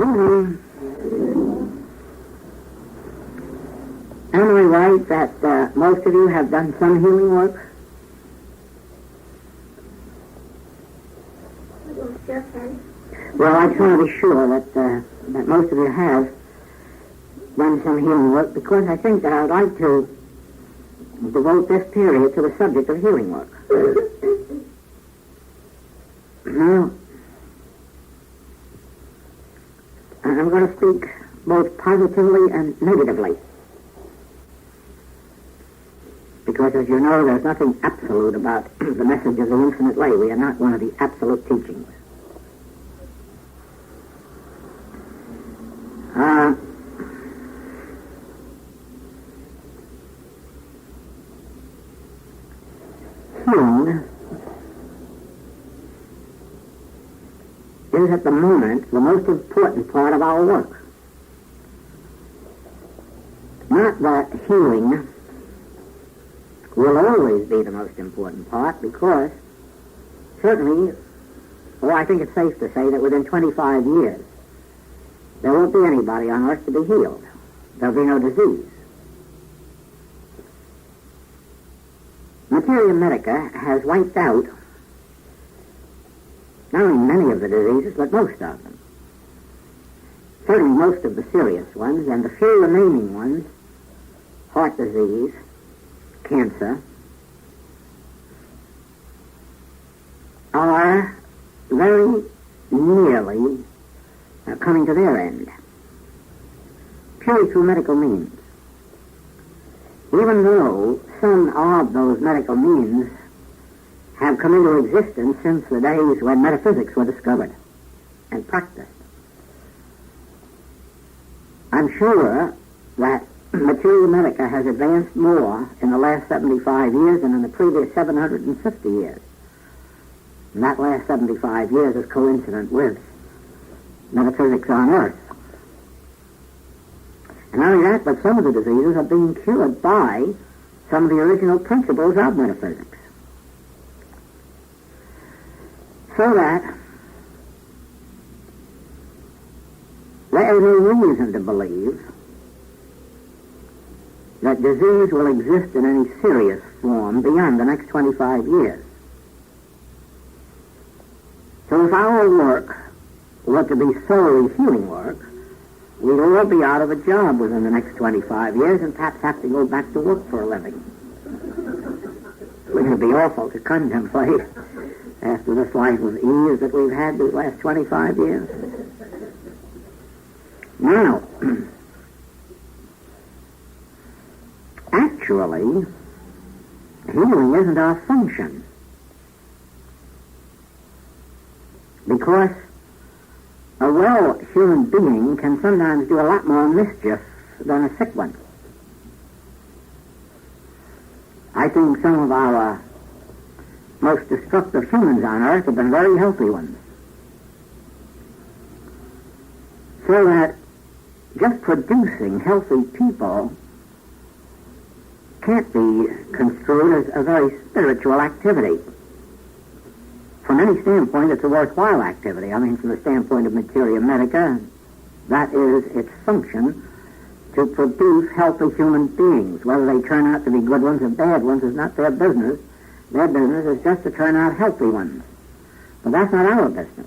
Am I right that most of you have done some healing work? Well, I just want to be sure that most of you have done some healing work, because I think that I'd like to devote this period to the subject of healing work. Now, I'm going to speak both positively and negatively, because, as you know, there's nothing absolute about the message of the infinite way. We are not one of the absolute teachings. Healing is at the moment the most important part of our work. Not that healing will always be the most important part, because certainly, I think it's safe to say that within 25 years there won't be anybody on earth to be healed. There'll be no disease. Materia medica has wiped out not only many of the diseases, but most of them. Certainly most of the serious ones, and the few remaining ones, heart disease, cancer, are very nearly coming to their end, purely through medical means. Even though some of those medical means have come into existence since the days when metaphysics were discovered and practiced. I'm sure that materia medica has advanced more in the last 75 years than in the previous 750 years. And that last 75 years is coincident with metaphysics on Earth. And not only that, but some of the diseases are being cured by some of the original principles of metaphysics. So that there is no reason to believe that disease will exist in any serious form beyond the next 25 years. So if our work were to be solely healing work, we'd all be out of a job within the next 25 years and perhaps have to go back to work for a living. Wouldn't it be awful to contemplate after this life of ease that we've had these last 25 years? Now, actually, healing isn't our function, because a well human being can sometimes do a lot more mischief than a sick one. I think some of our most destructive humans on earth have been very healthy ones. So that just producing healthy people can't be construed as a very spiritual activity. From any standpoint, it's a worthwhile activity. I mean, from the standpoint of materia medica, that is its function, to produce healthy human beings. Whether they turn out to be good ones or bad ones is not their business. Their business is just to turn out healthy ones. But that's not our business.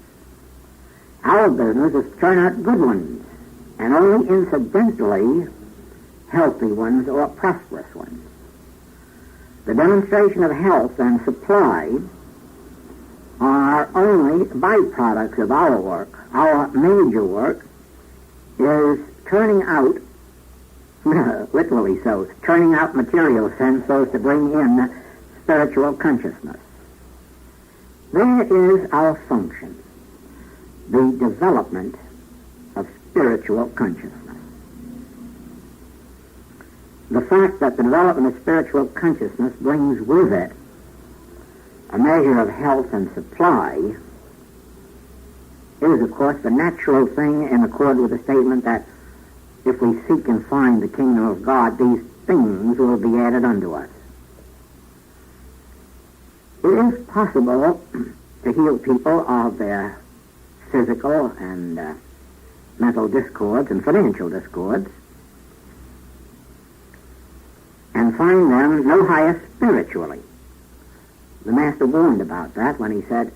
Our business is to turn out good ones, and only incidentally healthy ones or prosperous ones. The demonstration of health and supply are only byproducts of our work. Our major work is turning out, literally so, turning out material sense so as to bring in spiritual consciousness. There is our function, the development of spiritual consciousness. The fact that the development of spiritual consciousness brings with it a measure of health and supply is, of course, the natural thing in accord with the statement that if we seek and find the kingdom of God, these things will be added unto us. It is possible to heal people of their physical and mental discords and financial discords, and find them no higher spiritually. The Master warned about that when he said,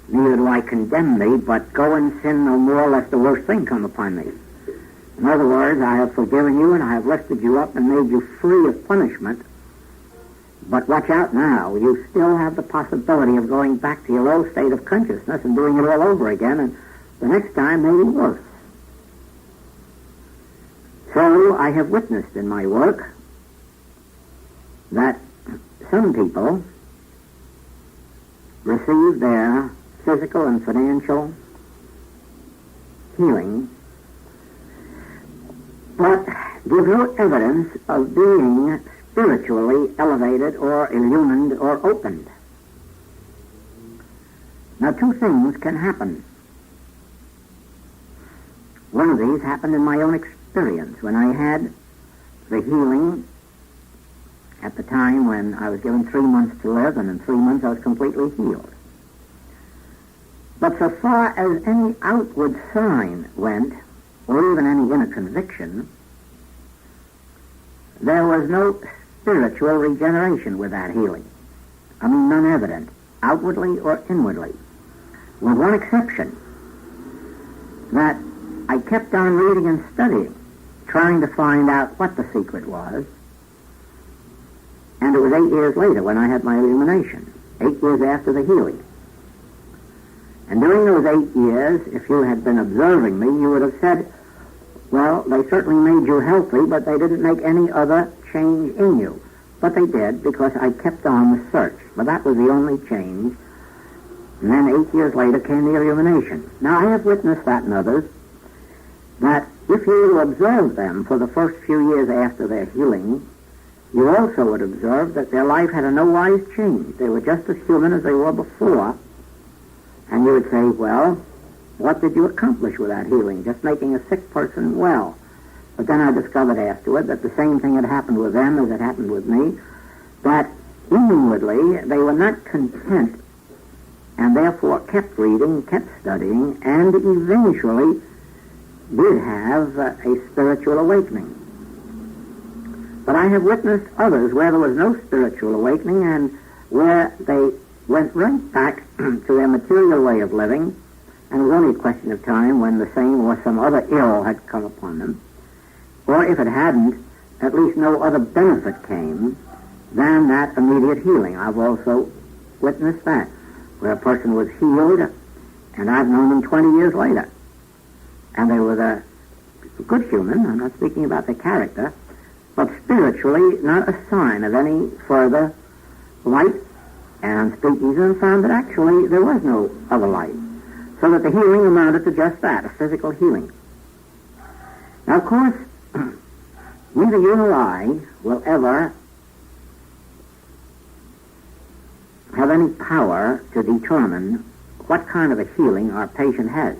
"Neither do I condemn thee, but go and sin no more, lest the worst thing come upon thee." In other words, I have forgiven you and I have lifted you up and made you free of punishment. But watch out now. You still have the possibility of going back to your old state of consciousness and doing it all over again, and the next time maybe worse. So I have witnessed in my work that some people receive their physical and financial healing, but give no evidence of being spiritually elevated or illumined or opened. Now, two things can happen. One of these happened in my own experience when I had the healing at the time when I was given 3 months to live, and in 3 months I was completely healed. But so far as any outward sign went, or even any inner conviction, there was no spiritual regeneration with that healing. I mean, none evident, outwardly or inwardly, with one exception, that I kept on reading and studying, trying to find out what the secret was, and it was 8 years later when I had my illumination, 8 years after the healing. And during those 8 years, if you had been observing me, you would have said, well, they certainly made you healthy, but they didn't make any other change in you. But they did, because I kept on the search. But that was the only change. And then 8 years later came the illumination. Now, I have witnessed that in others, that if you were to observe them for the first few years after their healing, you also would observe that their life had a no-wise change. They were just as human as they were before. And you would say, well, what did you accomplish with that healing? Just making a sick person well. But then I discovered afterward that the same thing had happened with them as it happened with me, that inwardly they were not content and therefore kept reading, kept studying, and eventually did have a spiritual awakening. But I have witnessed others where there was no spiritual awakening and where they went right back to their material way of living, and it was only a question of time when the same or some other ill had come upon them. Or if it hadn't, at least no other benefit came than that immediate healing. I've also witnessed that, where a person was healed, and I've known them 20 years later. And they were a good human, I'm not speaking about their character, but spiritually not a sign of any further light, and speak easy and found that actually there was no other light. So that the healing amounted to just that, a physical healing. Now, of course, neither you nor I will ever have any power to determine what kind of a healing our patient has,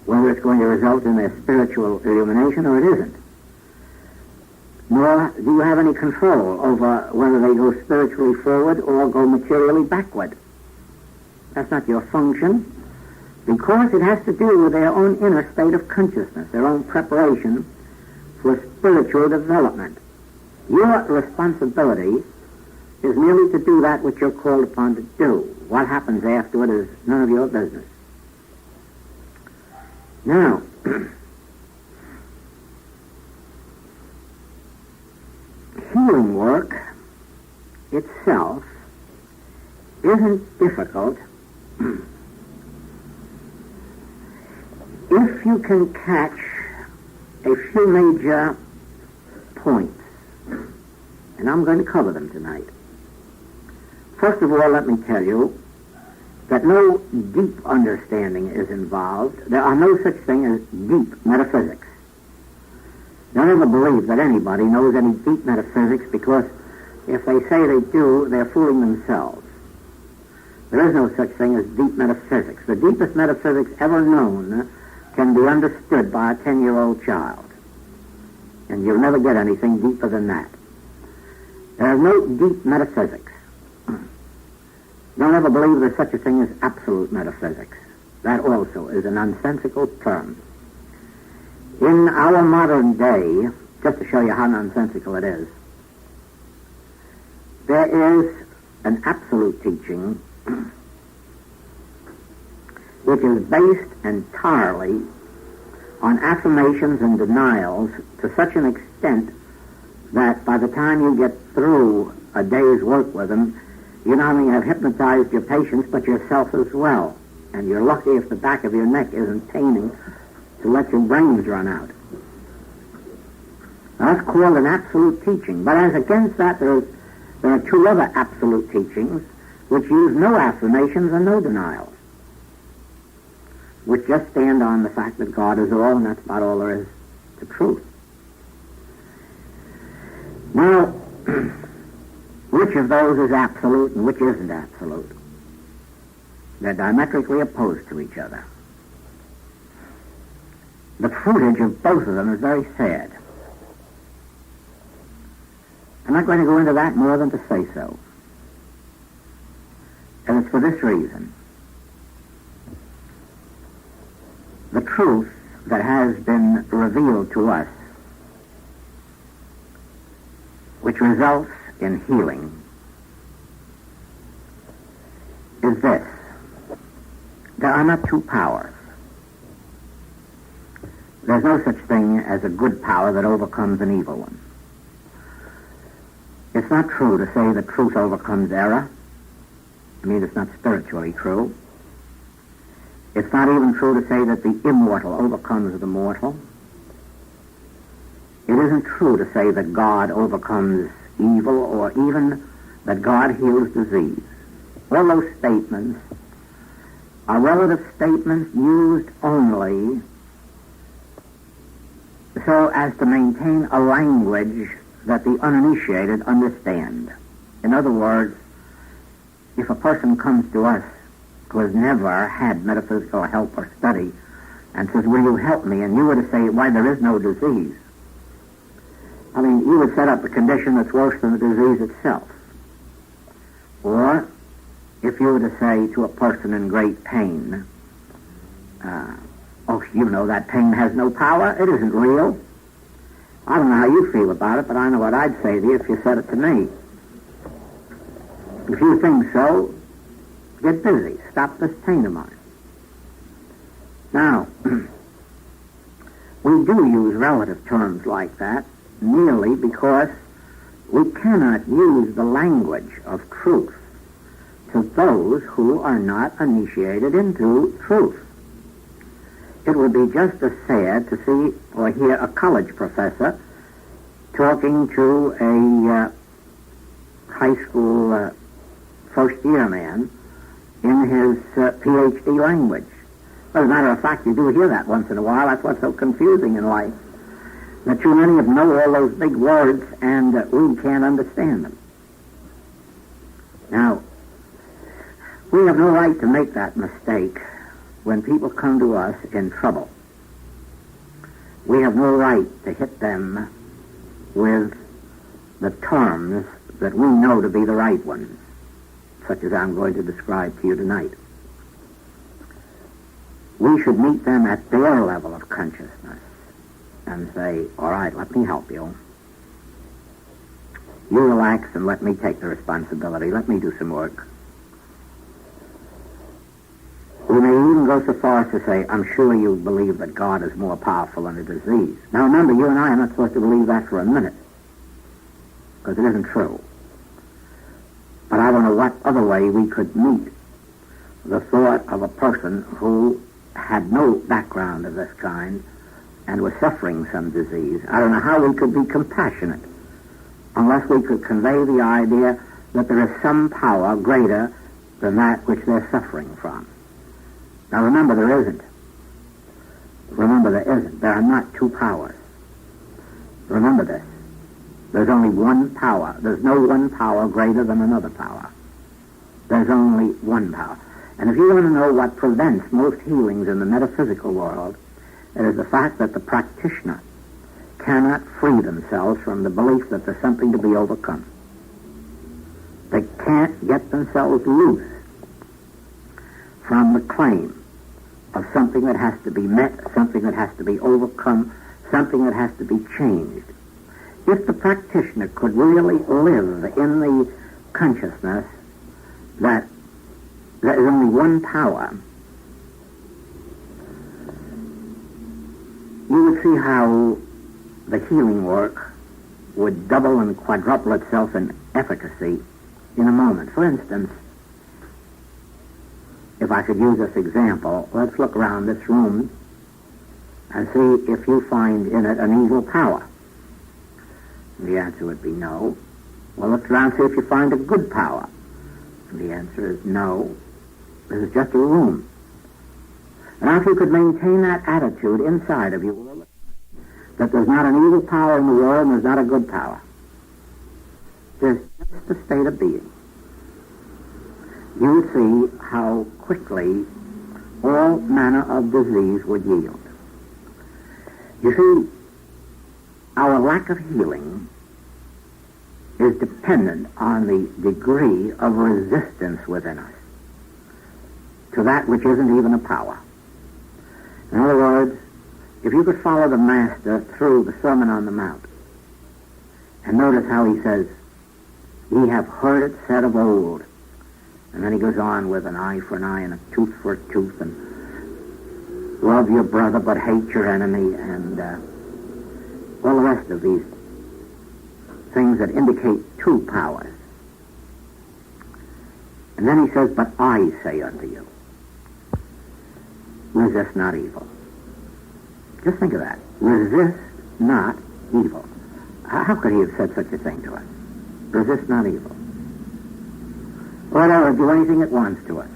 whether it's going to result in their spiritual illumination or it isn't. Nor do you have any control over whether they go spiritually forward or go materially backward. That's not your function, because it has to do with their own inner state of consciousness, their own preparation for spiritual development. Your responsibility is merely to do that which you're called upon to do. What happens afterward is none of your business. Now, healing work itself isn't difficult if you can catch a few major points, and I'm going to cover them tonight. First of all, let me tell you that no deep understanding is involved. There are no such thing as deep metaphysics. Don't ever believe that anybody knows any deep metaphysics, because if they say they do, they're fooling themselves. There is no such thing as deep metaphysics. The deepest metaphysics ever known can be understood by a 10-year-old child. And you'll never get anything deeper than that. There is no deep metaphysics. Don't ever believe there's such a thing as absolute metaphysics. That also is a nonsensical term. In our modern day, just to show you how nonsensical it is, there is an absolute teaching which is based entirely on affirmations and denials to such an extent that by the time you get through a day's work with them, you not only have hypnotized your patients, but yourself as well. And you're lucky if the back of your neck isn't paining to let your brains run out. Now, that's called an absolute teaching. But as against that, there are two other absolute teachings which use no affirmations and no denials, which just stand on the fact that God is all, and that's about all there is to truth. Now, which of those is absolute and which isn't absolute? They're diametrically opposed to each other. The fruitage of both of them is very sad. I'm not going to go into that more than to say so. And it's for this reason. The truth that has been revealed to us, which results in healing, is this. There are not two powers. There's no such thing as a good power that overcomes an evil one. It's not true to say that truth overcomes error. I mean, it's not spiritually true. It's not even true to say that the immortal overcomes the mortal. It isn't true to say that God overcomes evil or even that God heals disease. All those statements are relative statements used only so as to maintain a language that the uninitiated understand. In other words, if a person comes to us who has never had metaphysical help or study and says, "Will you help me?" and you were to say, "Why, there is no disease." I mean, you would set up a condition that's worse than the disease itself. Or, if you were to say to a person in great pain, "Oh, you know that pain has no power. It isn't real." I don't know how you feel about it, but I know what I'd say to you if you said it to me. If you think so, get busy. Stop this pain of mine. Now, we do use relative terms like that merely because we cannot use the language of truth to those who are not initiated into truth. It would be just as sad to see or hear a college professor talking to a high school first-year man in his PhD language. As a matter of fact, you do hear that once in a while. That's what's so confusing in life, that too many of them know all those big words and we can't understand them. Now, we have no right to make that mistake when people come to us in trouble. We have no right to hit them with the terms that we know to be the right ones, such as I'm going to describe to you tonight. We should meet them at their level of consciousness and say, "All right, let me help you. You relax and let me take the responsibility. Let me do some work." We may even go so far as to say, "I'm sure you believe that God is more powerful than a disease." Now remember, you and I are not supposed to believe that for a minute, because it isn't true. But I don't know what other way we could meet the thought of a person who had no background of this kind and was suffering some disease. I don't know how we could be compassionate unless we could convey the idea that there is some power greater than that which they're suffering from. Now remember, there isn't. Remember, there isn't. There are not two powers. Remember this. There's only one power. There's no one power greater than another power. There's only one power. And if you want to know what prevents most healings in the metaphysical world, it is the fact that the practitioner cannot free themselves from the belief that there's something to be overcome. They can't get themselves loose from the claim something that has to be met, something that has to be overcome, something that has to be changed. If the practitioner could really live in the consciousness that there is only one power, you would see how the healing work would double and quadruple itself in efficacy in a moment. For instance, if I could use this example, let's look around this room and see if you find in it an evil power. The answer would be no. Well, look around and see if you find a good power. The answer is no. This is just a room. And now if you could maintain that attitude inside of you, that there's not an evil power in the world and there's not a good power. There's just a state of being. You would see how quickly all manner of disease would yield. You see, our lack of healing is dependent on the degree of resistance within us to that which isn't even a power. In other words, if you could follow the Master through the Sermon on the Mount and notice how he says, "Ye have heard it said of old," and then he goes on with an eye for an eye and a tooth for a tooth, and love your brother but hate your enemy, and all the rest of these things that indicate two powers. And then he says, "But I say unto you, resist not evil." Just think of that. Resist not evil. How could he have said such a thing to us? Resist not evil. Whatever, do anything it wants to us.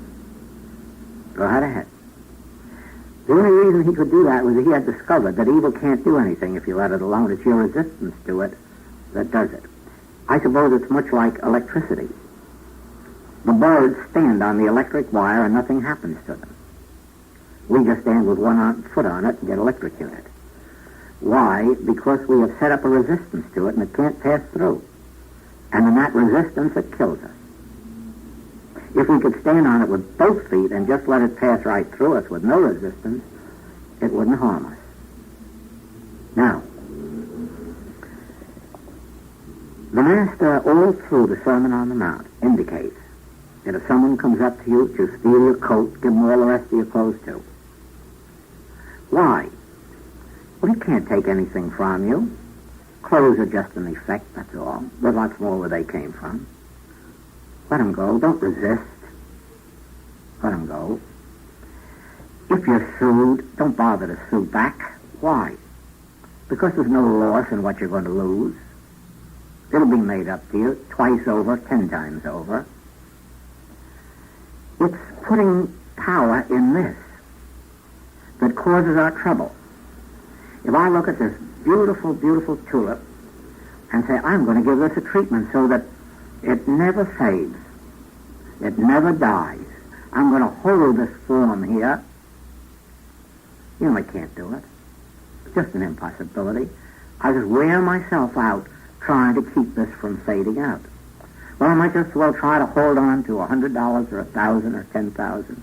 Go right ahead. The only reason he could do that was that he had discovered that evil can't do anything if you let it alone. It's your resistance to it that does it. I suppose it's much like electricity. The birds stand on the electric wire and nothing happens to them. We just stand with one foot on it and get electrocuted. Why? Because we have set up a resistance to it and it can't pass through. And in that resistance, it kills us. If we could stand on it with both feet and just let it pass right through us with no resistance, it wouldn't harm us. Now, the Master all through the Sermon on the Mount indicates that if someone comes up to you to steal your coat, give them all the rest of your clothes too. Why? Well, he can't take anything from you. Clothes are just an effect, that's all. There's lots more where they came from. Let him go. Don't resist. Let him go. If you're sued, don't bother to sue back. Why? Because there's no loss in what you're going to lose. It'll be made up to you twice over, 10 times over. It's putting power in this that causes our trouble. If I look at this beautiful, beautiful tulip and say, I'm going to give this a treatment so that it never fades, it never dies, I'm going to hold this form here, you know I can't do it. It's just an impossibility. I just wear myself out trying to keep this from fading out. Well, I might just as well try to hold on to $100 or 1,000 or 10,000.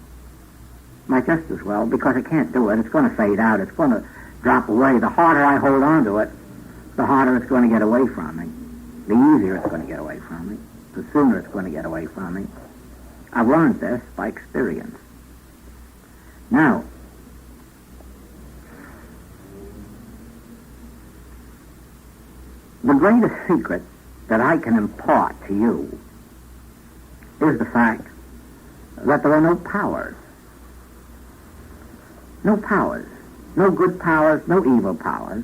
Might just as well, because I can't do it. It's going to fade out. It's going to drop away. The harder I hold on to it, the harder it's going to get away from me. The easier it's going to get away from me. The sooner it's going to get away from me. I've learned this by experience. Now, the greatest secret that I can impart to you is the fact that there are no powers. No powers. No good powers, no evil powers.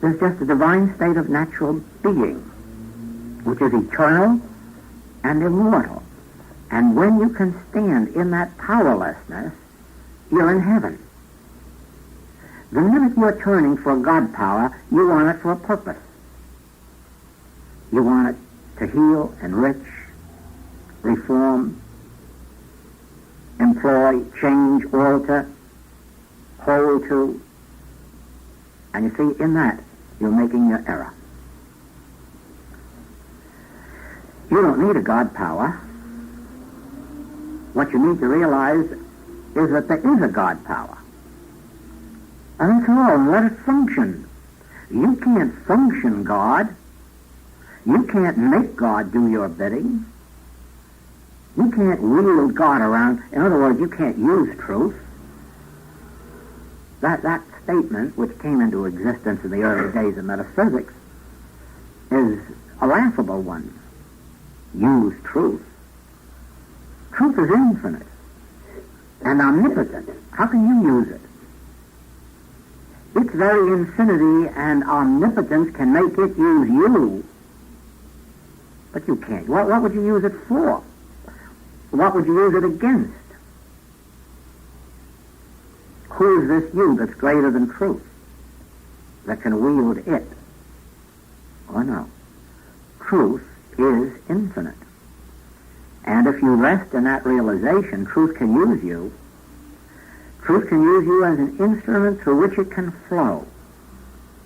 There's just a divine state of natural being, which is eternal and immortal. And when you can stand in that powerlessness, you're in heaven. The minute you're turning for God power, you want it for a purpose. You want it to heal, enrich, reform, employ, change, alter, hold to. And you see, in that, you're making your error. You don't need a God power. What you need to realize is that there is a God power. And that's all. Let it function. You can't function God. You can't make God do your bidding. You can't wield God around. In other words, you can't use truth. That statement, which came into existence in the early days of metaphysics, is a laughable one. Use truth. Truth is infinite and omnipotent. How can you use it? Its very infinity and omnipotence can make it use you, but you can't. What would you use it for? What would you use it against? Who is this you that's greater than truth, that can wield it? Oh, no. Truth is infinite. And if you rest in that realization, truth can use you. Truth can use you as an instrument through which it can flow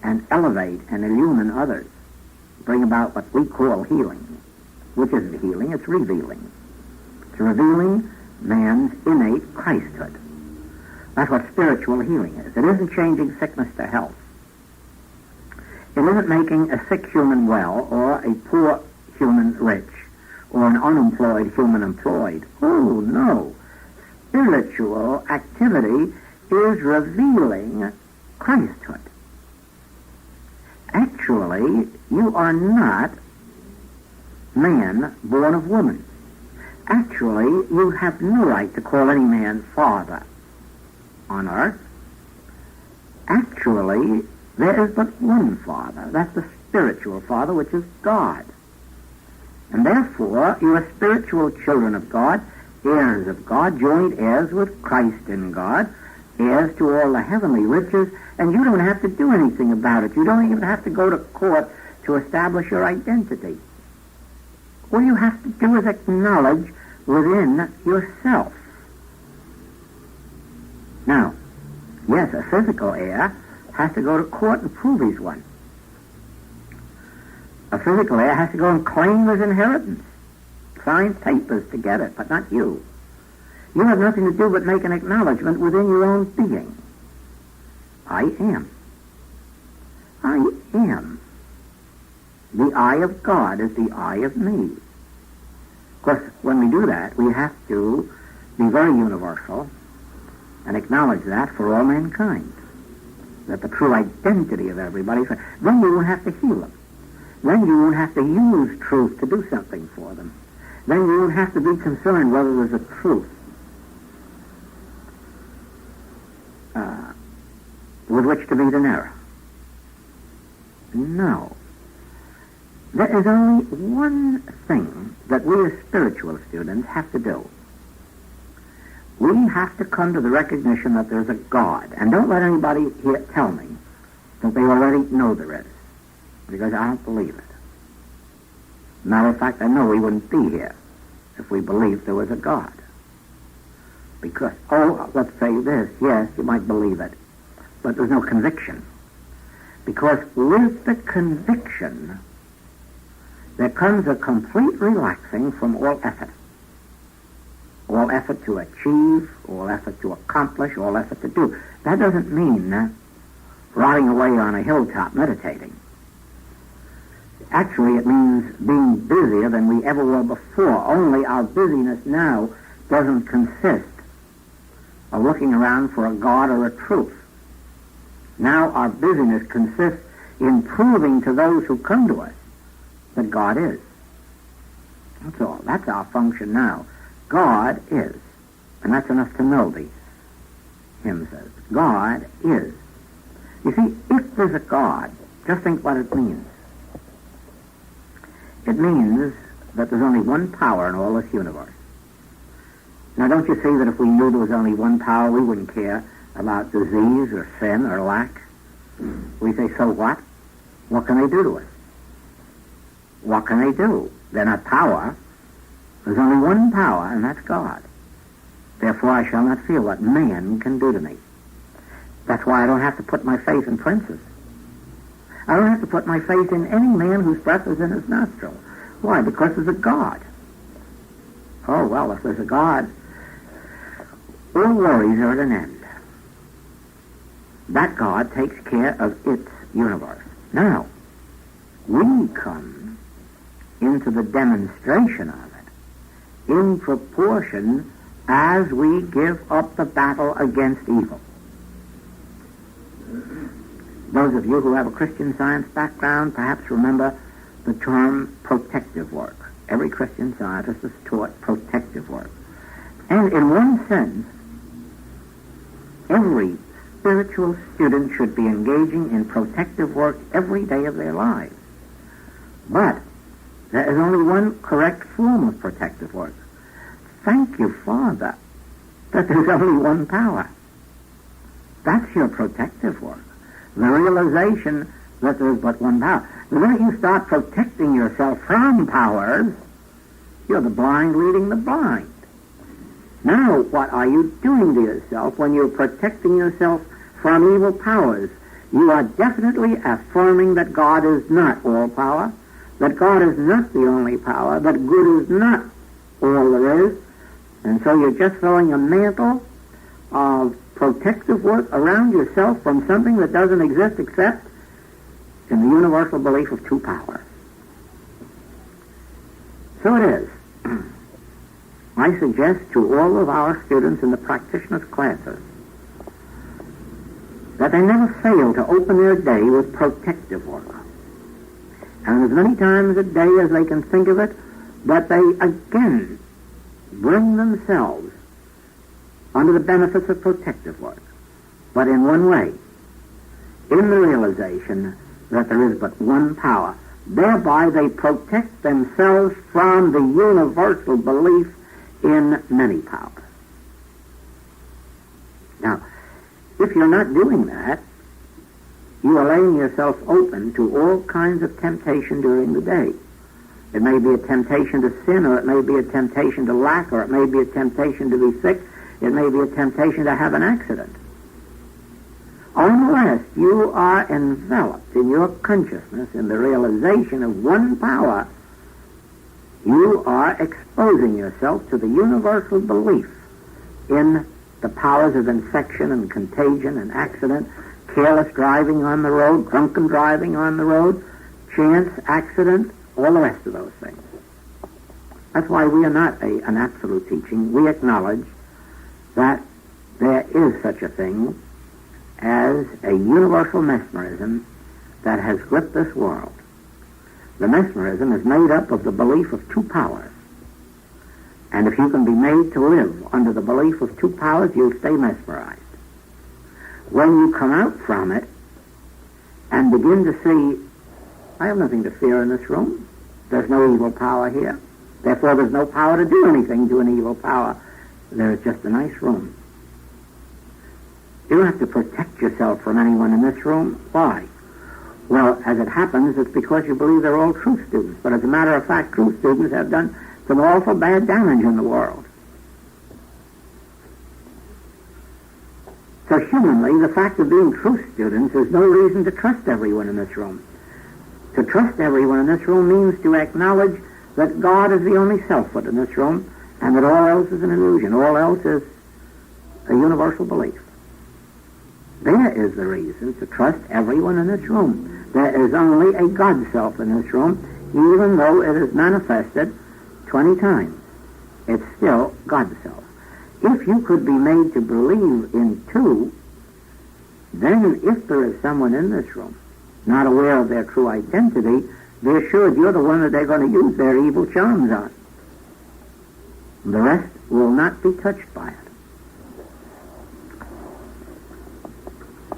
and elevate and illumine others, bring about what we call healing, which isn't healing, it's revealing. It's revealing man's innate Christhood. That's what spiritual healing is. It isn't changing sickness to health. It isn't making a sick human well or a poor human rich or an unemployed human employed. Oh, no. Spiritual activity is revealing Christhood. Actually, you are not man born of woman. Actually, you have no right to call any man father on earth. Actually, there is but one Father. That's the spiritual Father, which is God. And therefore, you are spiritual children of God, heirs of God, joint heirs with Christ in God, heirs to all the heavenly riches, and you don't have to do anything about it. You don't even have to go to court to establish your identity. All you have to do is acknowledge within yourself. Now, yes, a physical heir has to go to court and prove he's one. A physical heir has to go and claim his inheritance, sign papers to get it, but not you. You have nothing to do but make an acknowledgement within your own being. I am. I am. The I of God is the I of me. Of course, when we do that, we have to be very universal and acknowledge that for all mankind, that the true identity of everybody. Then you won't have to heal them. Then you won't have to use truth to do something for them. Then you won't have to be concerned whether there's a truth with which to beat an error. No. There is only one thing that we as spiritual students have to do. We have to come to the recognition that there's a God. And don't let anybody here tell me that they already know there is, because I don't believe it. Matter of fact, I know we wouldn't be here if we believed there was a God. Because, let's say this, yes, you might believe it, but there's no conviction. Because with the conviction, there comes a complete relaxing from all effort. All effort to achieve, all effort to accomplish, all effort to do. That doesn't mean rotting away on a hilltop meditating. Actually, it means being busier than we ever were before. Only our busyness now doesn't consist of looking around for a God or a truth. Now our busyness consists in proving to those who come to us that God is. That's all. That's our function now. God is. And that's enough to know, the hymn says. God is. You see, if there's a God, just think what it means. It means that there's only one power in all this universe. Now, don't you see that if we knew there was only one power, we wouldn't care about disease or sin or lack? We say, so what? What can they do to us? What can they do? They're not power. There's only one power, and that's God. Therefore, I shall not fear what man can do to me. That's why I don't have to put my faith in princes. I don't have to put my faith in any man whose breath is in his nostril. Why? Because there's a God. Oh, well, if there's a God, all worries are at an end. That God takes care of its universe. Now, we come into the demonstration of it in proportion as we give up the battle against evil. Those of you who have a Christian Science background perhaps remember the term protective work. Every Christian scientist is taught protective work. And in one sense, every spiritual student should be engaging in protective work every day of their lives. But there is only one correct form of protective work. Thank you, Father, that there's only one power. That's your protective work. The realization that there's but one power. The minute you start protecting yourself from powers, you're the blind leading the blind. Now, what are you doing to yourself when you're protecting yourself from evil powers? You are definitely affirming that God is not all power, that God is not the only power, that good is not all there is, and so you're just throwing a mantle of protective work around yourself from something that doesn't exist except in the universal belief of two powers. So it is. I suggest to all of our students in the practitioners' classes that they never fail to open their day with protective work. And as many times a day as they can think of it, that they again bring themselves under the benefits of protective work, but in one way, in the realization that there is but one power. Thereby they protect themselves from the universal belief in many powers. Now, if you're not doing that, you are laying yourself open to all kinds of temptation during the day. It may be a temptation to sin, or it may be a temptation to lack, or it may be a temptation to be sick, it may be a temptation to have an accident. Unless you are enveloped in your consciousness in the realization of one power, you are exposing yourself to the universal belief in the powers of infection and contagion and accident, careless driving on the road, drunken driving on the road, chance, accident, all the rest of those things. That's why we are not an absolute teaching. We acknowledge that there is such a thing as a universal mesmerism that has gripped this world. The mesmerism is made up of the belief of two powers. And if you can be made to live under the belief of two powers, you'll stay mesmerized. When you come out from it and begin to see, I have nothing to fear in this room. There's no evil power here. Therefore, there's no power to do anything to an evil power. There is just a nice room. You don't have to protect yourself from anyone in this room. Why? Well, as it happens, it's because you believe they're all truth students. But as a matter of fact, truth students have done some awful bad damage in the world. So humanly, the fact of being truth students is no reason to trust everyone in this room. To trust everyone in this room means to acknowledge that God is the only selfhood in this room, and that all else is an illusion. All else is a universal belief. There is the reason to trust everyone in this room. There is only a God self in this room, even though it is manifested 20 times. It's still God self. If you could be made to believe in two, then if there is someone in this room not aware of their true identity, be assured you're the one that they're going to use their evil charms on. The rest will not be touched by it.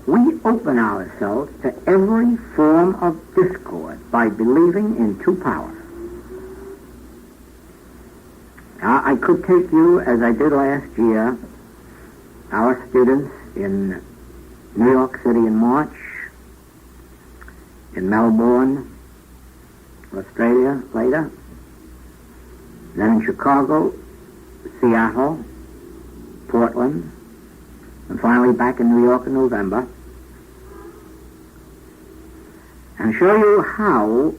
We open ourselves to every form of discord by believing in two powers. Now, I could take you, as I did last year, our students in New York City in March, in Melbourne, Australia later, then in Chicago, Seattle, Portland, and finally back in New York in November, and show you how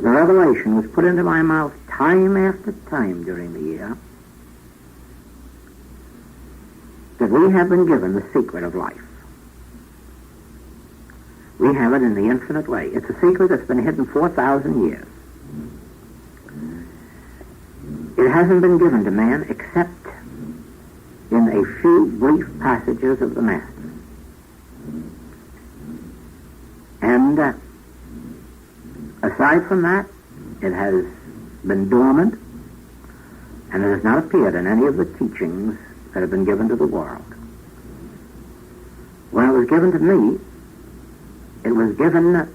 the revelation was put into my mouth time after time during the year that we have been given the secret of life. We have it in the infinite way. It's a secret that's been hidden 4,000 years. It hasn't been given to man except in a few brief passages of the Master. And aside from that, it has been dormant, and it has not appeared in any of the teachings that have been given to the world. When it was given to me, it was given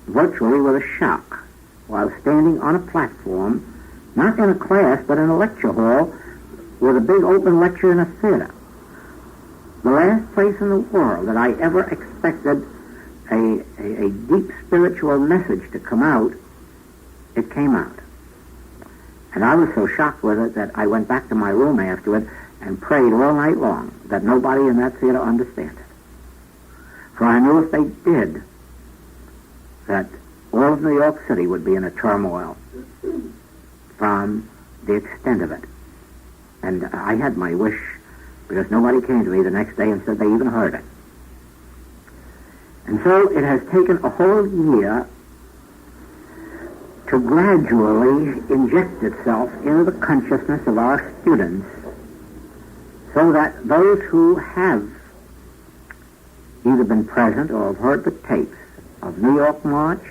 virtually with a shock while standing on a platform, not in a class, but in a lecture hall with a big open lecture in a theater. The last place in the world that I ever expected a deep spiritual message to come out, it came out. And I was so shocked with it that I went back to my room afterward and prayed all night long that nobody in that theater understand it. For I knew if they did, that all of New York City would be in a turmoil from the extent of it. And I had my wish, because nobody came to me the next day and said they even heard it. And so it has taken a whole year to gradually inject itself into the consciousness of our students, so that those who have either been present or have heard the tapes of New York March,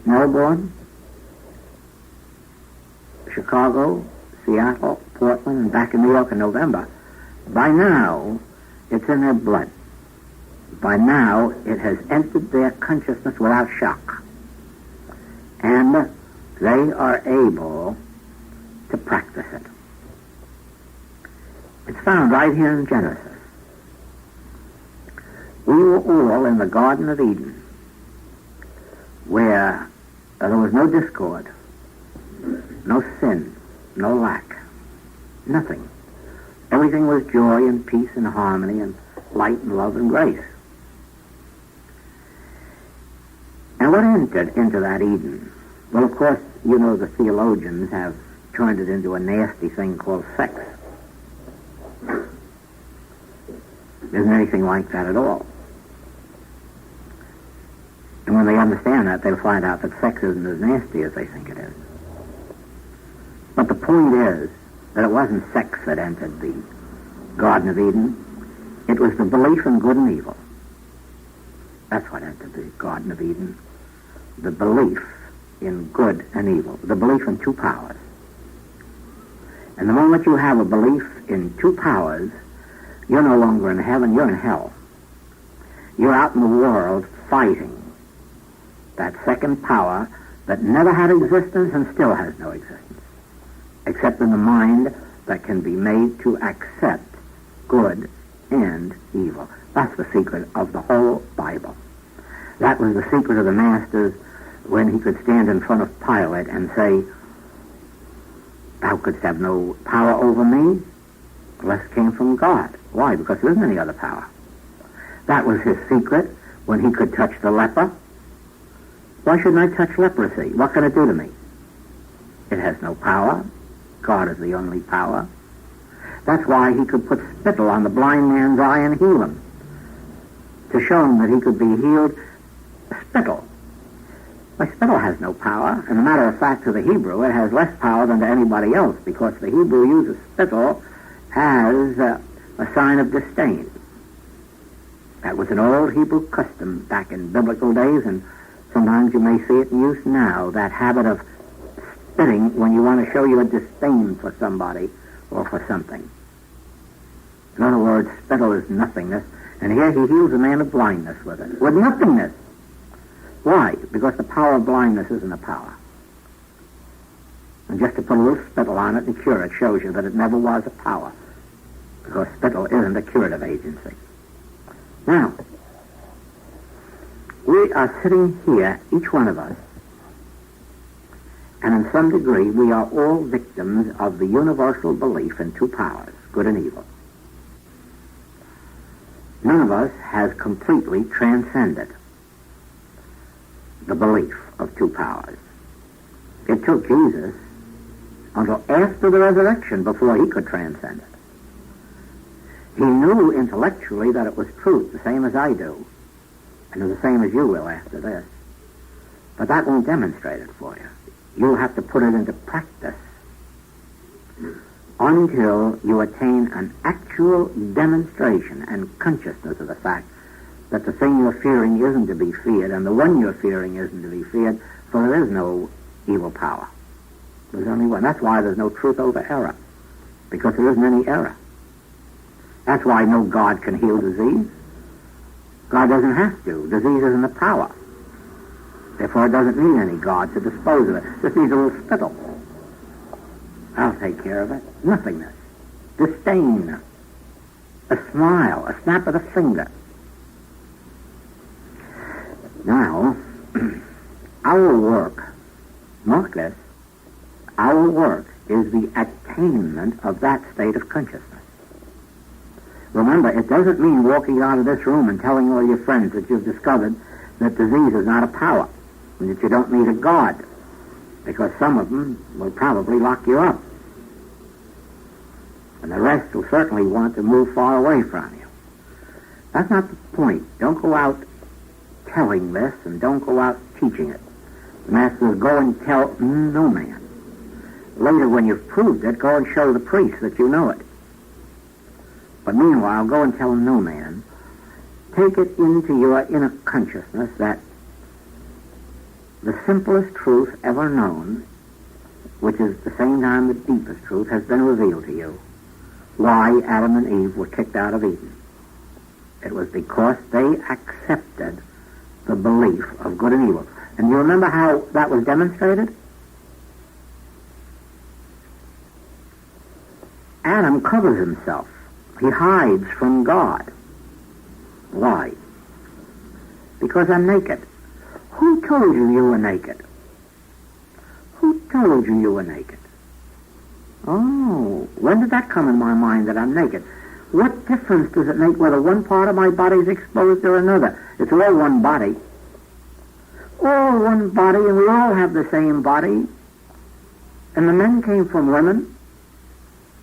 Melbourne, Chicago, Seattle, Portland, and back in New York in November, by now it's in their blood. By now it has entered their consciousness without shock. And they are able to practice it. It's found right here in Genesis. We were all in the Garden of Eden, where there was no discord, no sin, no lack, nothing. Everything was joy and peace and harmony and light and love and grace. And what entered into that Eden? Well, of course, you know the theologians have turned it into a nasty thing called sex. There isn't anything like that at all. And when they understand that, they'll find out that sex isn't as nasty as they think it is. But the point is that it wasn't sex that entered the Garden of Eden. It was the belief in good and evil. That's what entered the Garden of Eden. The belief in good and evil. The belief in two powers. And the moment you have a belief in two powers, you're no longer in heaven, you're in hell. You're out in the world fighting that second power that never had existence and still has no existence, except in the mind that can be made to accept good and evil. That's the secret of the whole Bible. That was the secret of the Master's when he could stand in front of Pilate and say, "Thou couldst have no power over me unless it came from God." Why? Because there isn't any other power. That was his secret when he could touch the leper. Why shouldn't I touch leprosy? What can it do to me? It has no power. God is the only power. That's why he could put spittle on the blind man's eye and heal him, to show him that he could be healed. Spittle. Why, spittle has no power. And a matter of fact, to the Hebrew, it has less power than to anybody else, because the Hebrew uses spittle as a sign of disdain. That was an old Hebrew custom back in biblical days, and sometimes you may see it in use now, that habit of spitting when you want to show your disdain for somebody or for something. In other words, spittle is nothingness, and here he heals a man of blindness with it, with nothingness. Why? Because the power of blindness isn't a power. And just to put a little spittle on it and cure it shows you that it never was a power, because spittle isn't a curative agency. Now, we are sitting here, each one of us, and in some degree we are all victims of the universal belief in two powers, good and evil. None of us has completely transcended the belief of two powers. It took Jesus until after the resurrection before he could transcend it. He knew intellectually that it was truth, the same as I do, and the same as you will after this. But that won't demonstrate it for you. You'll have to put it into practice until you attain an actual demonstration and consciousness of the fact that the thing you're fearing isn't to be feared, and the one you're fearing isn't to be feared, for there is no evil power. There's only one. That's why there's no truth over error, because there isn't any error. That's why no God can heal disease. God doesn't have to. Disease isn't a power. Therefore, it doesn't need any God to dispose of it. It just needs a little spittle. I'll take care of it. Nothingness. Disdain. A smile. A snap of the finger. Now, our work, mark this, our work is the attainment of that state of consciousness. Remember, it doesn't mean walking out of this room and telling all your friends that you've discovered that disease is not a power and that you don't need a God, because some of them will probably lock you up. And the rest will certainly want to move far away from you. That's not the point. Don't go out telling this, and don't go out teaching it. The Master says, go and tell no man. Later, when you've proved it, go and show the priest that you know it. But meanwhile, go and tell no man. Take it into your inner consciousness that the simplest truth ever known, which is at the same time the deepest truth, has been revealed to you. Why Adam and Eve were kicked out of Eden. It was because they accepted the belief of good and evil. And you remember how that was demonstrated? Adam covers himself. He hides from God. Why? Because I'm naked. Who told you you were naked? Who told you you were naked? Oh, when did that come in my mind that I'm naked? What difference does it make whether one part of my body is exposed or another? It's all one body. All one body, and we all have the same body. And the men came from women.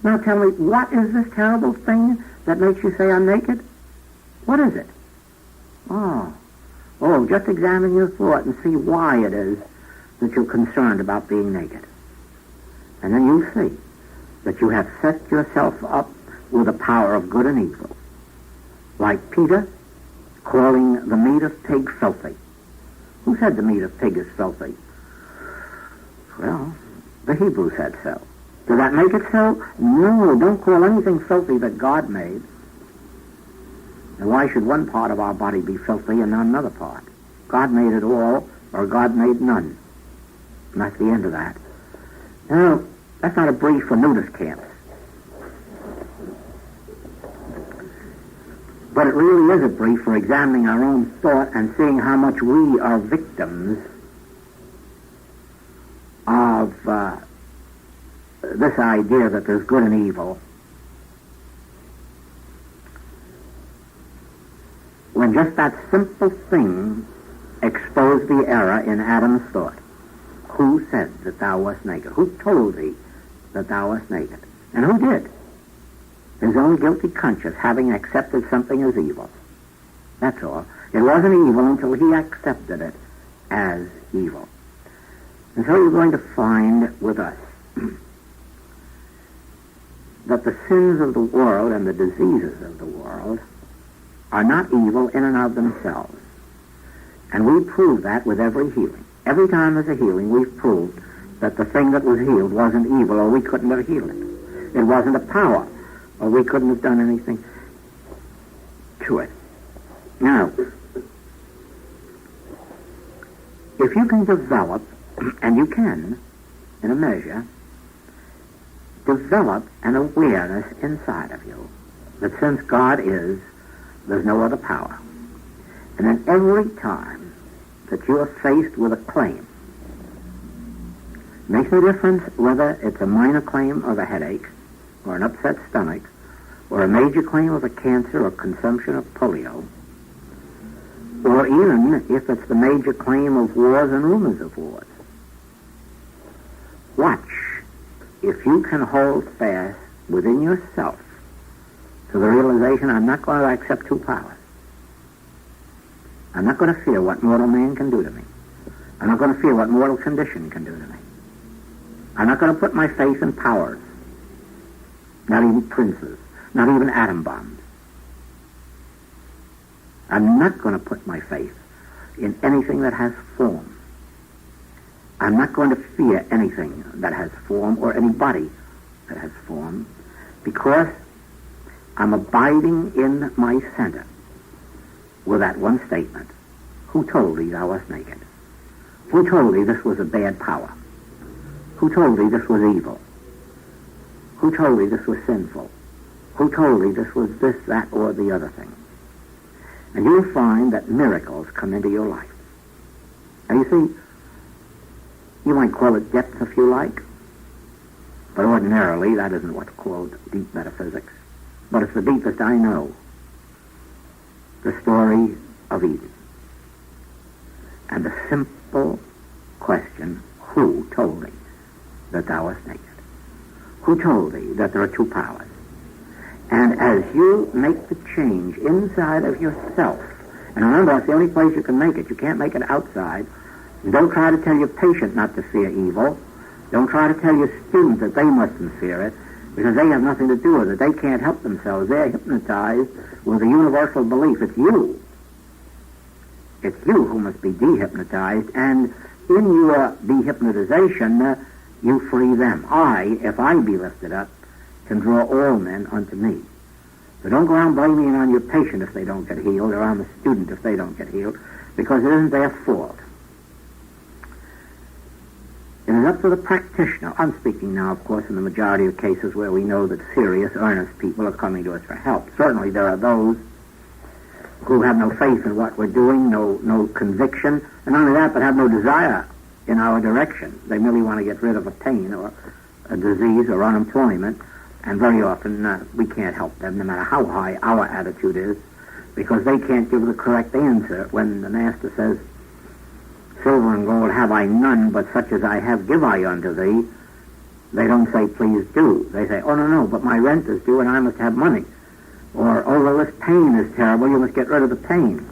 Now tell me, what is this terrible thing that makes you say I'm naked? What is it? Oh, just examine your thought and see why it is that you're concerned about being naked. And then you'll see that you have set yourself up with the power of good and evil. Like Peter calling the meat of pig filthy. Who said the meat of pig is filthy? Well, the Hebrew said so. Does that make it so? No, don't call anything filthy that God made. And why should one part of our body be filthy and not another part? God made it all, or God made none. And that's the end of that. Now, that's not a brief for nudist camps. But it really is a brief for examining our own thought and seeing how much we are victims of this idea that there's good and evil, when just that simple thing exposed the error in Adam's thought. Who said that thou wast naked? Who told thee that thou wast naked? And who did? His own guilty conscience, having accepted something as evil. That's all. It wasn't evil until he accepted it as evil. And so you're going to find with us that the sins of the world and the diseases of the world are not evil in and of themselves. And we prove that with every healing. Every time there's a healing, we've proved that the thing that was healed wasn't evil, or we couldn't have healed it. It wasn't a power, or we couldn't have done anything to it. Now, if you can develop, and you can, in a measure, develop an awareness inside of you that since God is, there's no other power. And then every time that you are faced with a claim, makes no difference whether it's a minor claim of a headache or an upset stomach or a major claim of a cancer or consumption of polio, or even if it's the major claim of wars and rumors of wars. Watch. if you can hold fast within yourself to the realization, I'm not going to accept two powers. I'm not going to fear what mortal man can do to me. I'm not going to fear what mortal condition can do to me. I'm not going to put my faith in powers, not even princes, not even atom bombs. I'm not going to put my faith in anything that has form. I'm not going to fear anything that has form or anybody that has form, because I'm abiding in my center with that one statement. Who told thee thou wast naked? Who told thee this was a bad power? Who told thee this was evil? Who told thee this was sinful? Who told thee this was this, that, or the other thing? And you'll find that miracles come into your life. And you see, you might call it depth if you like, but ordinarily that isn't what's called deep metaphysics. But it's the deepest I know. The story of Eden. And the simple question, who told thee that thou wast naked? Who told thee that there are two powers? And as you make the change inside of yourself, and remember, that's the only place you can make it. You can't make it outside. And don't try to tell your patient not to fear evil. Don't try to tell your student that they mustn't fear it, because they have nothing to do with it. They can't help themselves. They're hypnotized with a universal belief. It's you. It's you who must be dehypnotized, and in your dehypnotization, you free them. I, if I be lifted up, can draw all men unto me. So don't go around blaming on your patient if they don't get healed, or on the student if they don't get healed, because it isn't their fault. It is up to the practitioner. I'm speaking now, of course, in the majority of cases where we know that serious, earnest people are coming to us for help. Certainly there are those who have no faith in what we're doing, no conviction, and not only that, but have no desire in our direction. They merely want to get rid of a pain or a disease or unemployment, and very often we can't help them, no matter how high our attitude is, because they can't give the correct answer when the Master says, silver and gold have I none, but such as I have give I unto thee. They don't say, please do. They say, oh, no, but my rent is due and I must have money. Or, oh, well, this pain is terrible, you must get rid of the pain.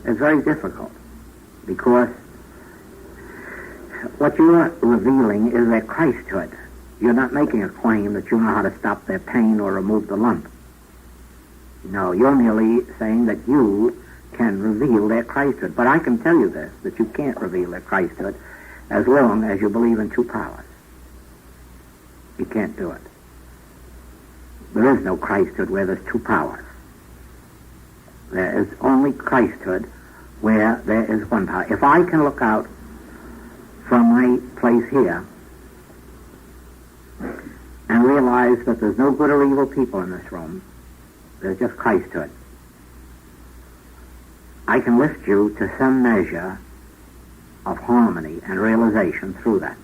It's very difficult, because what you're revealing is their Christhood. You're not making a claim that you know how to stop their pain or remove the lump. No, you're merely saying that you can reveal their Christhood. But I can tell you this, that you can't reveal their Christhood as long as you believe in two powers. You can't do it. There is no Christhood where there's two powers. There is only Christhood where there is one power. If I can look out from my place here and realize that there's no good or evil people in this room, there's just Christhood, I can lift you to some measure of harmony and realization through that.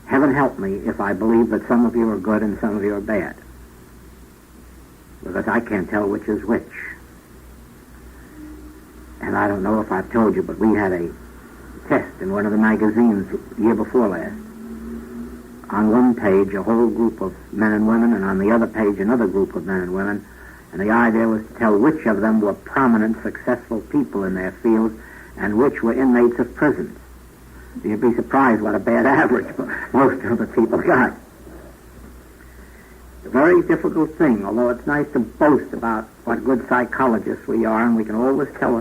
Heaven help me if I believe that some of you are good and some of you are bad, because I can't tell which is which. And I don't know if I've told you, but we had a test in one of the magazines the year before last. On one page, a whole group of men and women, and on the other page, another group of men and women. And the idea was to tell which of them were prominent, successful people in their fields and which were inmates of prisons. You'd be surprised what a bad average most of the people got. It's a very difficult thing, although it's nice to boast about what good psychologists we are, and we can always tell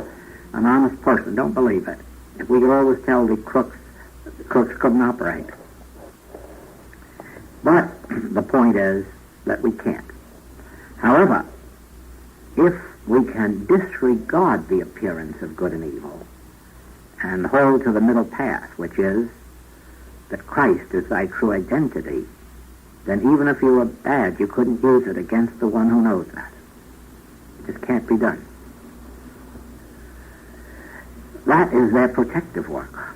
an honest person, don't believe it. If we could always tell the crooks couldn't operate. But the point is that we can't. However, if we can disregard the appearance of good and evil and hold to the middle path, which is that Christ is thy true identity, then even if you were bad, you couldn't use it against the one who knows that. It just can't be done. That is their protective work.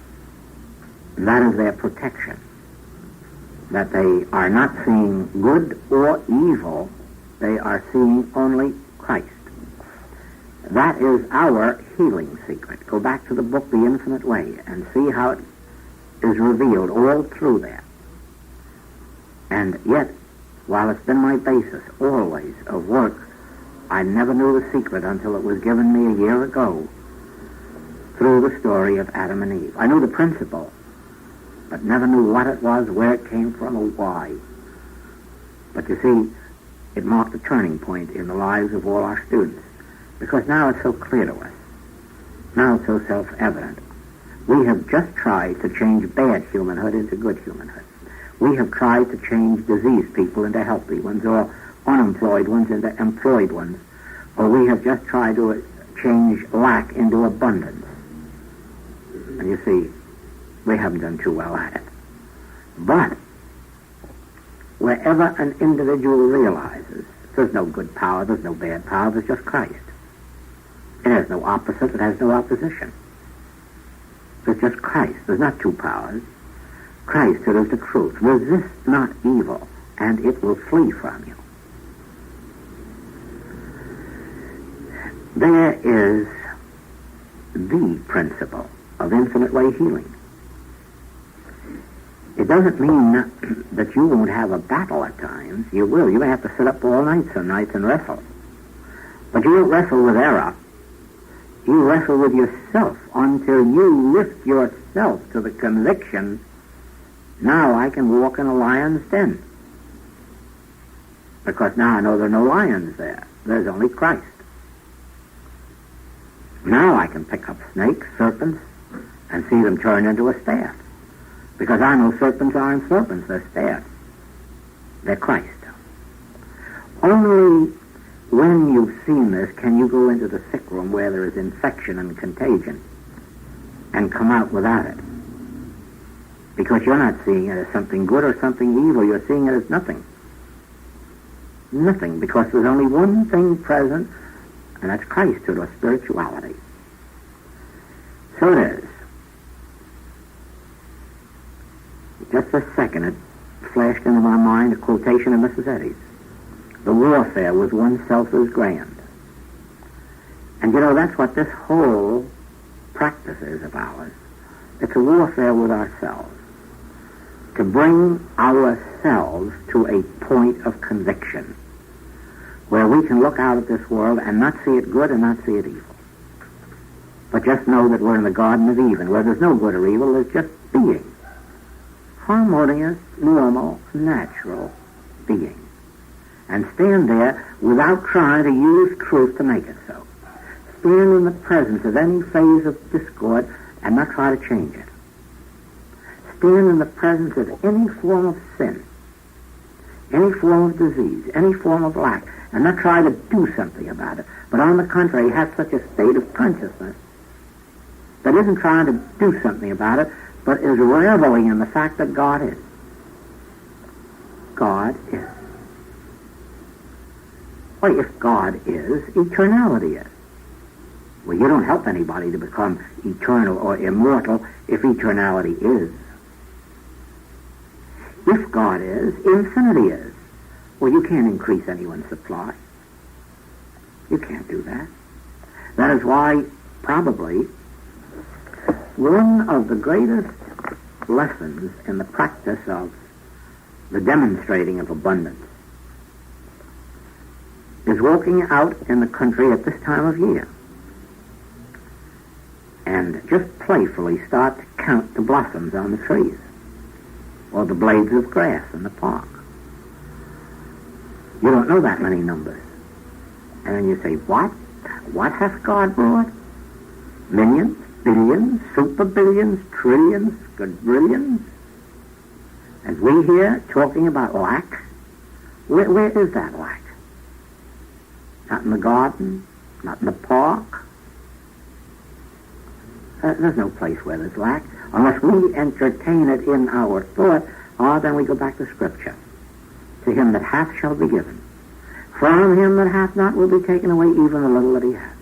That is their protection. That they are not seeing good or evil, they are seeing only Christ. That is our healing secret. Go back to the book, The Infinite Way, and see how it is revealed all through there. And yet, while it's been my basis always of work, I never knew the secret until it was given me a year ago through the story of Adam and Eve. I knew the principle, but never knew what it was, where it came from, or why. But you see, it marked a turning point in the lives of all our students, because now it's so clear to us. Now it's so self-evident. We have just tried to change bad humanhood into good humanhood. We have tried to change diseased people into healthy ones, or unemployed ones into employed ones, or we have just tried to change lack into abundance. And you see, we haven't done too well at it. But wherever an individual realizes there's no good power, there's no bad power, there's just Christ. It has no opposite, it has no opposition. There's just Christ. There's not two powers. Christ, it is the truth. Resist not evil, and it will flee from you. There is the principle of infinite way healing. It doesn't mean that you won't have a battle at times. You will. You may have to sit up all night some nights and wrestle. But you won't wrestle with error. You wrestle with yourself until you lift yourself to the conviction, now I can walk in a lion's den. Because now I know there are no lions there. There's only Christ. Now I can pick up snakes, serpents, and see them turn into a staff. Because I know serpents aren't serpents, they're staffs. They're Christ. Only when you've seen this can you go into the sick room where there is infection and contagion and come out without it. Because you're not seeing it as something good or something evil, you're seeing it as nothing. Nothing, because there's only one thing present, and that's Christhood or spirituality. So it is. Just a second, it flashed into my mind a quotation of Mrs. Eddy's. The warfare with oneself is grand. And you know, that's what this whole practice is of ours. It's a warfare with ourselves. To bring ourselves to a point of conviction where we can look out at this world and not see it good and not see it evil. But just know that we're in the Garden of Eden, where there's no good or evil, there's just being. Harmonious, normal, natural being. And stand there without trying to use truth to make it so. Stand in the presence of any phase of discord and not try to change it. Stand in the presence of any form of sin, any form of disease, any form of lack, and not try to do something about it. But on the contrary, have such a state of consciousness that isn't trying to do something about it, but is reveling in the fact that God is. God is. Well, if God is, eternality is. Well, you don't help anybody to become eternal or immortal if eternality is. If God is, infinity is. Well, you can't increase anyone's supply. You can't do that. That is why, probably, one of the greatest lessons in the practice of the demonstrating of abundance is walking out in the country at this time of year and just playfully start to count the blossoms on the trees or the blades of grass in the park. You don't know that many numbers. And then you say, what? What hath God brought? Millions, billions, super billions, trillions, quadrillions? And we here talking about lack? Where is that lack? Not in the garden, not in the park. There's no place where there's lack. Unless we entertain it in our thought, then we go back to Scripture. To him that hath shall be given. From him that hath not will be taken away even the little that he hath.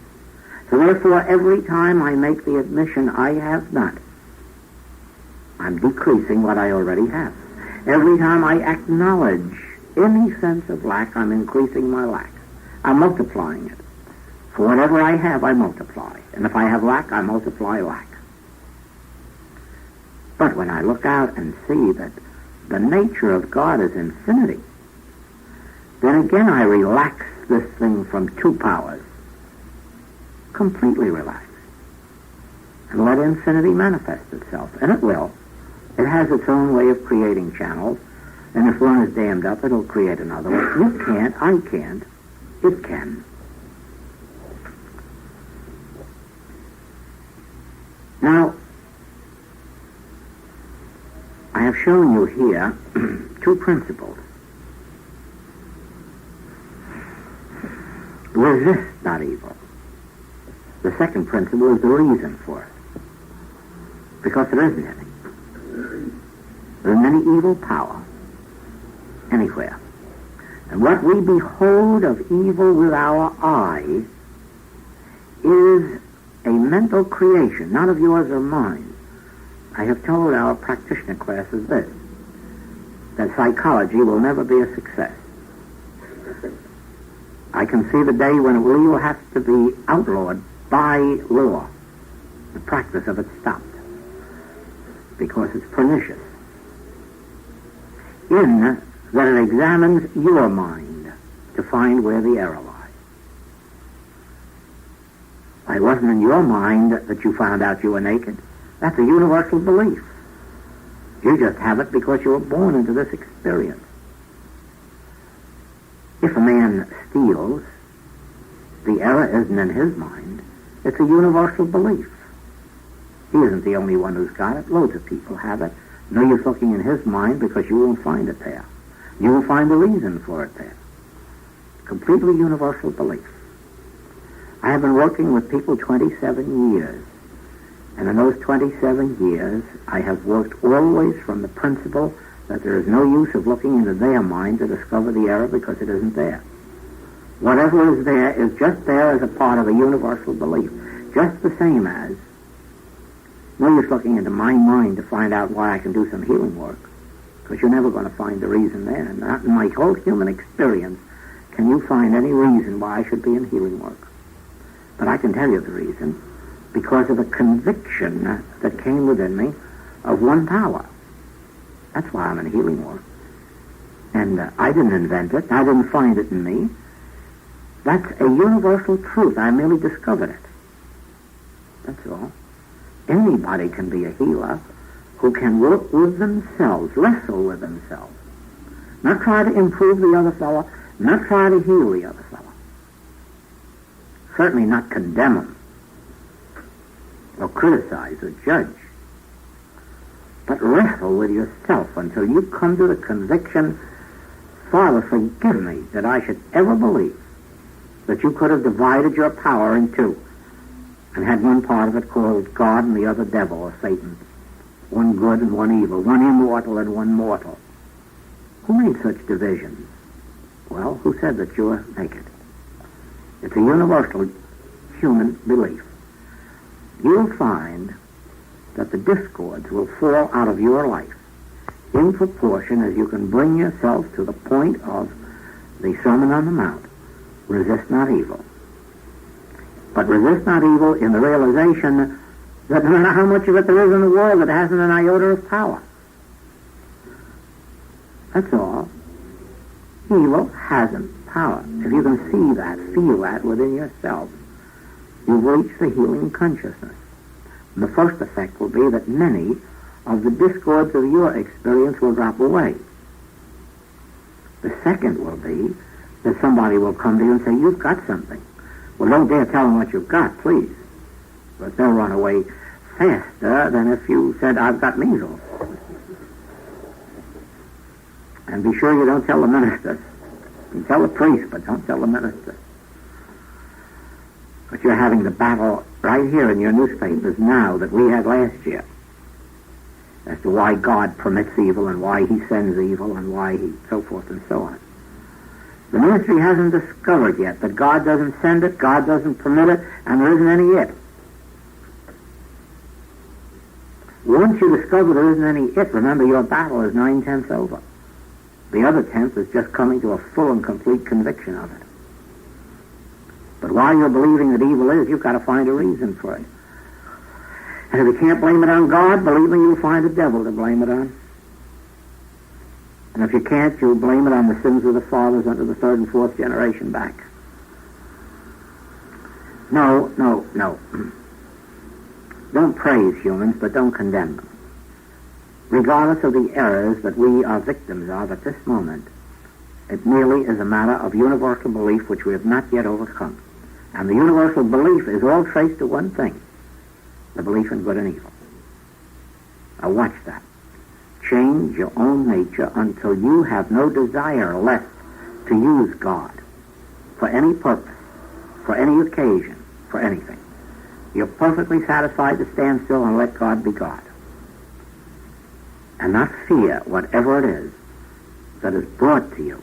So therefore, every time I make the admission I have not, I'm decreasing what I already have. Every time I acknowledge any sense of lack, I'm increasing my lack. I'm multiplying it. For whatever I have, I multiply. And if I have lack, I multiply lack. But when I look out and see that the nature of God is infinity, then again I relax this thing from two powers. Completely relax. And let infinity manifest itself. And it will. It has its own way of creating channels. And if one is dammed up, it'll create another one. You can't, I can't, it can. Now, I have shown you here two principles. Resist not evil. The second principle is the reason for it. Because there isn't any. There isn't any evil power anywhere. And what we behold of evil with our eye is a mental creation, not of yours or mine. I have told our practitioner classes this, that psychology will never be a success. I can see the day when it will have to be outlawed by law. The practice of it stopped because it's pernicious. In that it examines your mind to find where the error lies. It wasn't in your mind that you found out you were naked. That's a universal belief. You just have it because you were born into this experience. If a man steals, the error isn't in his mind. It's a universal belief. He isn't the only one who's got it. Loads of people have it. No use looking in his mind because you won't find it there. You will find the reason for it there. Completely universal belief. I have been working with people 27 years. And in those 27 years, I have worked always from the principle that there is no use of looking into their mind to discover the error because it isn't there. Whatever is there is just there as a part of a universal belief. Just the same as no use looking into my mind to find out why I can do some healing work, because you're never going to find the reason there. Not in my whole human experience can you find any reason why I should be in healing work. But I can tell you the reason, because of a conviction that came within me of one power. That's why I'm in healing work. And I didn't invent it. I didn't find it in me. That's a universal truth. I merely discovered it. That's all. Anybody can be a healer who can work with themselves, wrestle with themselves. Not try to improve the other fellow, not try to heal the other fellow. Certainly not condemn him, or criticize or judge. But wrestle with yourself until you come to the conviction, Father, forgive me that I should ever believe that you could have divided your power in two and had one part of it called God and the other devil or Satan, one good and one evil, one immortal and one mortal. Who made such divisions? Well, who said that you were naked? It's a universal human belief. You'll find that the discords will fall out of your life in proportion as you can bring yourself to the point of the Sermon on the Mount. Resist not evil. But resist not evil in the realization that no matter how much of it there is in the world, it hasn't an iota of power. That's all. Evil hasn't power. If you can see that, feel that within yourself, you've reached the healing consciousness. And the first effect will be that many of the discords of your experience will drop away. The second will be that somebody will come to you and say, you've got something. Well, don't dare tell them what you've got, please. But they'll run away faster than if you said, I've got measles. And be sure you don't tell the minister. You tell the priest, but don't tell the minister. But you're having the battle right here in your newspapers now that we had last year as to why God permits evil and why he sends evil and why he so forth and so on. The ministry hasn't discovered yet that God doesn't send it, God doesn't permit it, and there isn't any it. Once you discover there isn't any it, remember your battle is 9/10 over. The other 10th is just coming to a full and complete conviction of it. But while you're believing that evil is, you've got to find a reason for it. And if you can't blame it on God, believe me, you'll find a devil to blame it on. And if you can't, you blame it on the sins of the fathers unto the third and fourth generation back. No. Don't praise humans, but don't condemn them. Regardless of the errors that we are victims of at this moment, it merely is a matter of universal belief which we have not yet overcome. And the universal belief is all traced to one thing, the belief in good and evil. Now watch that. Change your own nature until you have no desire left to use God for any purpose, for any occasion, for anything. You're perfectly satisfied to stand still and let God be God. And not fear whatever it is that is brought to you.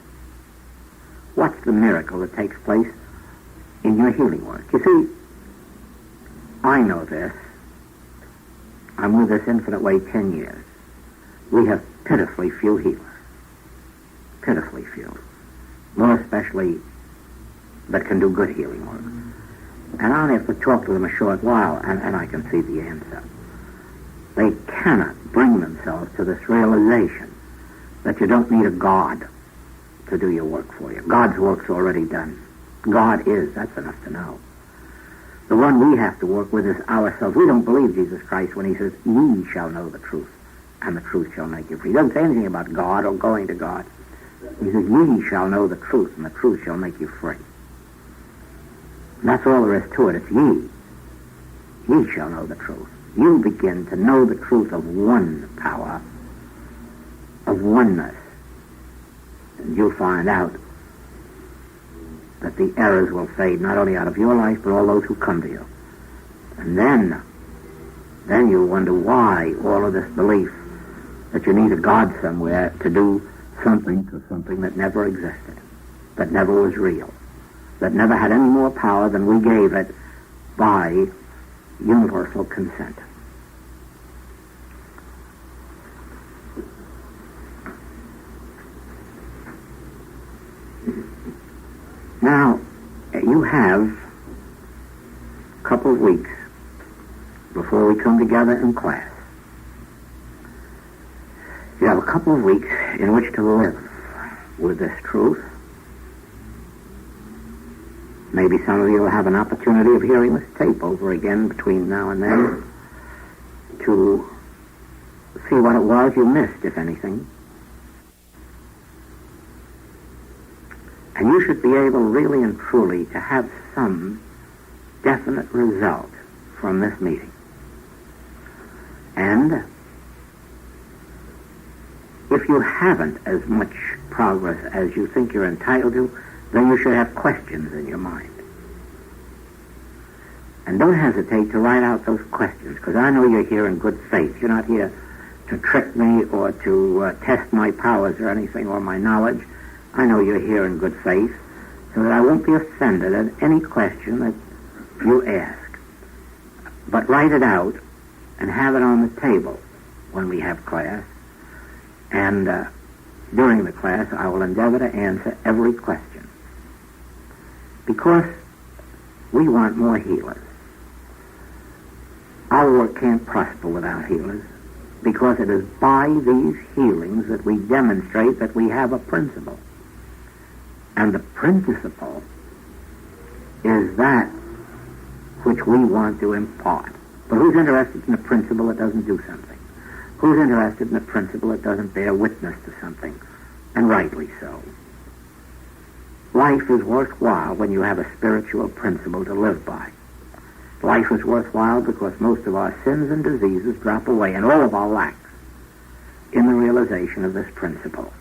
What's the miracle that takes place in your healing work? You see, I know this. I'm with this Infinite Way 10 years. We have pitifully few healers. Pitifully few. More especially that can do good healing work. And I'll have to talk to them a short while, and I can see the answer. They cannot bring themselves to this realization that you don't need a God to do your work for you. God's work's already done. God is, that's enough to know. The one we have to work with is ourselves. We don't believe Jesus Christ when he says, ye shall know the truth, and the truth shall make you free. He doesn't say anything about God or going to God. He says, ye shall know the truth, and the truth shall make you free. And that's all there is to it. It's ye. Ye shall know the truth. You begin to know the truth of one power, of oneness. And you'll find out that the errors will fade not only out of your life, but all those who come to you. And then you'll wonder why all of this belief that you need a God somewhere to do something to something that never existed, that never was real, that never had any more power than we gave it by universal consent. Now, you have a couple of weeks before we come together in class. You have a couple of weeks in which to live with this truth. Maybe some of you will have an opportunity of hearing this tape over again between now and then to see what it was you missed, if anything. And you should be able really and truly to have some definite result from this meeting. And if you haven't as much progress as you think you're entitled to, then you should have questions in your mind. And don't hesitate to write out those questions, because I know you're here in good faith. You're not here to trick me or to test my powers or anything, or my knowledge. I know you're here in good faith, so that I won't be offended at any question that you ask. But write it out and have it on the table when we have class. And during the class, I will endeavor to answer every question. Because we want more healers. Our work can't prosper without healers, because it is by these healings that we demonstrate that we have a principle. And the principle is that which we want to impart. But who's interested in a principle that doesn't do something? Who's interested in a principle that doesn't bear witness to something? And rightly so. Life is worthwhile when you have a spiritual principle to live by. Life is worthwhile because most of our sins and diseases drop away, and all of our lacks, in the realization of this principle.